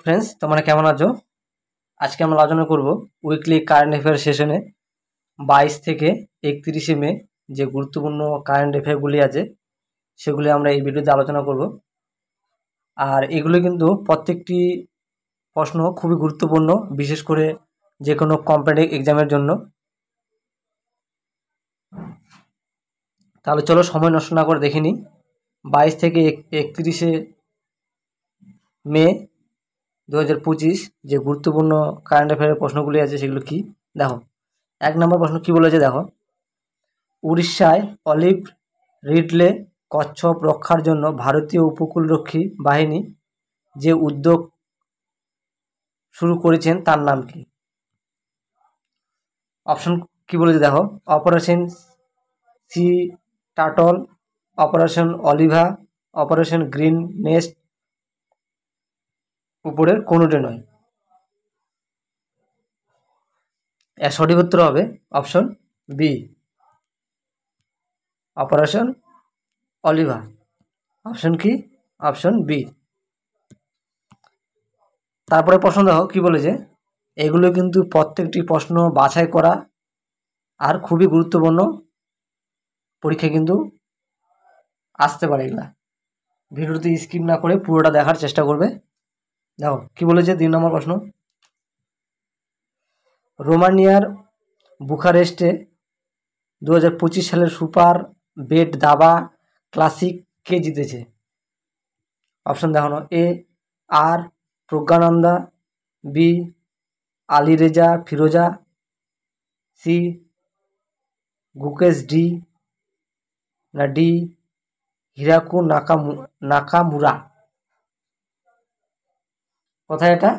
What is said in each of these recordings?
Friends, তোমরা কেমন আছো? আজকে আমরা আলোচনা করব উইকলি কারেন্ট অ্যাফেয়ার সেশনে 22 থেকে 31 মে যে গুরুত্বপূর্ণ কারেন্ট অ্যাফেয়ারগুলি আছে সেগুলি আমরা এই ভিডিওতে আলোচনা করব। আর এগুলো কিন্তু প্রত্যেকটি প্রশ্ন খুবই গুরুত্বপূর্ণ, বিশেষ করে যে কোনো কম্পিটিটিভ এক্সামের জন্য। তাহলে চলো সময় নষ্ট না করে দেখে নিই 22 থেকে 31 মে 2025 যে গুরুত্বপূর্ণ কারেন্ট অ্যাফেয়ারের প্রশ্নগুলি আছে সেগুলো কি। দেখো, 1 নম্বর প্রশ্ন কি বলেছে দেখো, উড়িষ্যায় অলিভ রিডলে কচ্ছপ রক্ষার জন্য ভারতীয় উপকূলরক্ষী বাহিনী যে উদ্যোগ শুরু করেছেন তার নাম কি? অপশন কি বলেছে দেখো, operation sea turtle, operation Olivia, operation green nest, উপরের কোনোটি নয়। এর সঠিক উত্তর হবে option B, operation Olivia. Option কি? Option B. তারপরে প্রশ্ন দেখো কি বলেছে, এগুলো কিন্তু প্রত্যেকটি প্রশ্ন বাছাই করা আর খুবই গুরুত্বপূর্ণ, পরীক্ষা কিন্তু আসতে পারে এগুলা। ভিডিওটি স্কিপ না করে পুরোটা দেখার চেষ্টা করবে। দেখো কি বলেছে 2 নম্বর প্রশ্ন, রোমানিয়ার বুখারেস্টে 2025 সালের সুপার বেট দাবা ক্লাসিক কে জিতেছে? অপশন দেখানো, এ আর প্রজ্ঞানন্দা, বি আলীরেজা ফিরোজা, সি গুকেশ ডি, না ডি হিরাকু নাকামুরা। কোথায় এটা?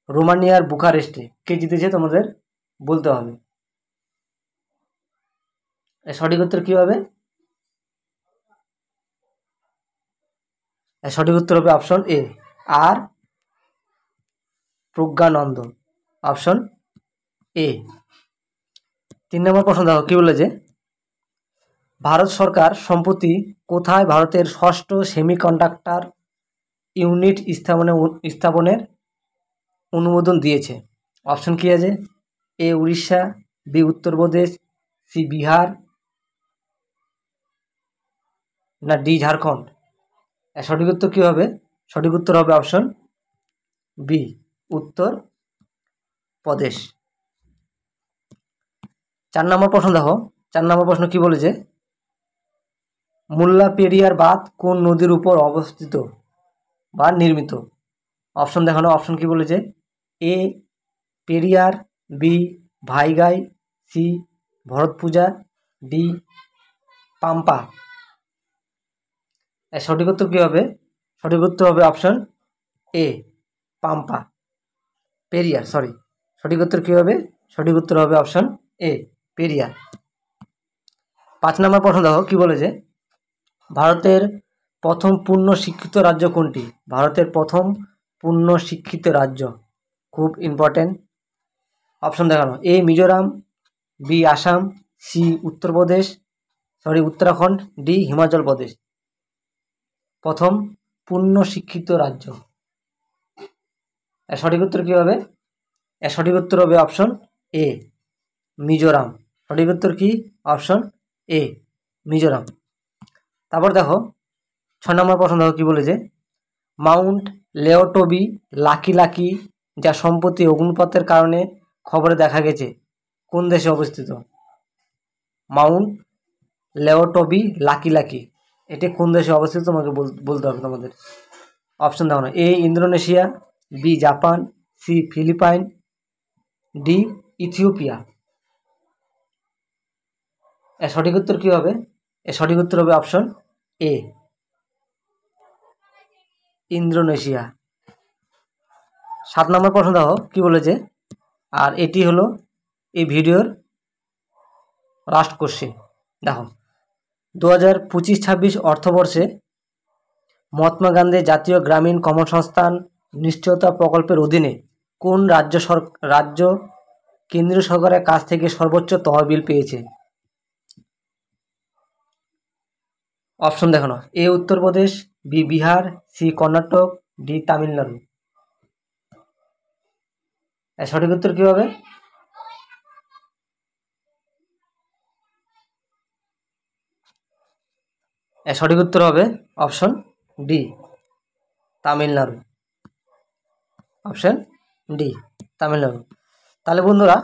রোমানিয়ার বুখারেস্টে কে জিতেছে তোমাদের বলতে হবে। এর সঠিক উত্তর কি হবে? এর সঠিক উত্তর হবে অপশন এ, আর প্রজ্ঞানন্দ। Option A. 3 নম্বর প্রশ্ন দেখো কি বলেছে, ভারত সরকার সম্প্রতি কোথায় ভারতের ষষ্ঠ সেমিকন্ডাক্টর ইউনিট স্থাপনের অনুমোদন দিয়েছে? অপশন কি আছে? এ উড়িষ্যা, বি উত্তরপ্রদেশ, সি বিহার, না ডি ঝাড়খণ্ড। এর সঠিক উত্তর কী হবে? সঠিক উত্তর হবে অপশন বি, উত্তর প্রদেশ। 4 নম্বর প্রশ্ন দেখো, 4 নম্বর প্রশ্ন কি বলেছে, মুল্লা পেরিয়ার বাঁধ কোন নদীর উপর অবস্থিত বা নির্মিত? অপশন দেখানো, অপশন কি বলেছে, A Periyar, B Vaigai, C Bharathappuzha, D Pampa. এর সঠিক উত্তর কী হবে? সঠিক উত্তর হবে option A, Pampa, Periyar, sorry. সঠিক উত্তর কী হবে? সঠিক উত্তর হবে অপশন এ, পেরিয়ার। 5 নম্বর প্রশ্ন দেখো কি বলেছে, ভারতের প্রথম পূর্ণ শিক্ষিত রাজ্য কোনটি? ভারতের প্রথম পূর্ণ শিক্ষিত রাজ্য, খুব ইম্পর্টেন্ট। অপশন দেখানো, A Mizoram, B Assam, C Uttarakhand, D Himachal Pradesh. প্রথম পূর্ণ শিক্ষিত রাজ্য, এর সঠিক উত্তর কী হবে? এর সঠিক উত্তর হবে অপশন এ, মিজোরাম। সঠিক উত্তর কি? Option A, Mizoram. তারপর দেখো 6 নম্বর প্রশ্ন দেখো কি বলেছে, মাউন্ট লেওটবি লাকি যা সম্প্রতি অগ্নুৎপাতের কারণে খবরে দেখা গেছে কোন দেশে অবস্থিত? মাউন্ট লেওটবি লাকি এটি কোন দেশে অবস্থিত তোমাকে বলতে হবে তোমাদের। অপশন দাও না, A Indonesia, B Japan, C Philippines, D Ethiopia. এর সঠিক উত্তর কী হবে? এর সঠিক উত্তর হবে অপশন এ, ইন্দোনেশিয়া। 7 নম্বর প্রশ্ন দেখো কি বলেছে, আর এটি হলো এই ভিডিওর লাস্ট কোশ্চেন। দেখো, 2025-26 অর্থবর্ষে মহাত্মা গান্ধী জাতীয় গ্রামীণ কর্মসংস্থান নিশ্চয়তা প্রকল্পের অধীনে কোন রাজ্য কেন্দ্রীয় সরকারের কাছ থেকে সর্বোচ্চ তহবিল পেয়েছে? অপশন দেখানো, A Uttar Pradesh, B Bihar, C Karnataka, D Tamil Nadu. এর সঠিক উত্তর কী হবে? এর সঠিক উত্তর হবে option D, Tamil Nadu. Option D, Tamil Nadu. তাহলে বন্ধুরা,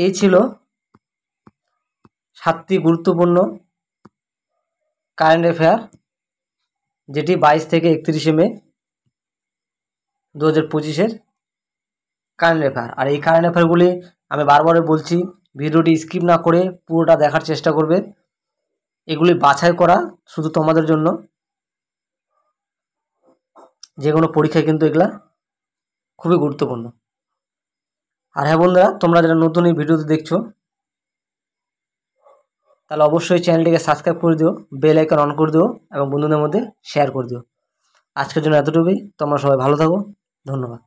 এই ছিল 7টি গুরুত্বপূর্ণ কারেন্ট অ্যাফেয়ার, যেটি 22 থেকে 31 মে 2025-এর কারেন্ট অ্যাফেয়ার। আর এই কারেন্ট অ্যাফেয়ারগুলি আমি বারবারই বলছি, ভিডিওটি স্কিপ না করে পুরোটা দেখার চেষ্টা করবে। এগুলি বাছাই করা শুধু তোমাদের জন্য, যে কোনো পরীক্ষায় কিন্তু এগুলা খুবই গুরুত্বপূর্ণ। আর হ্যাঁ বন্ধুরা, তোমরা যারা নতুন এই ভিডিওতে দেখছো, তাহলে অবশ্যই চ্যানেলটিকে সাবস্ক্রাইব করে দিও, বেল আইকন অন করে দিও এবং বন্ধুদের মধ্যে শেয়ার করে দিও। আজকের জন্য এতটুকুই। তোমরা সবাই ভালো থাকো, ধন্যবাদ।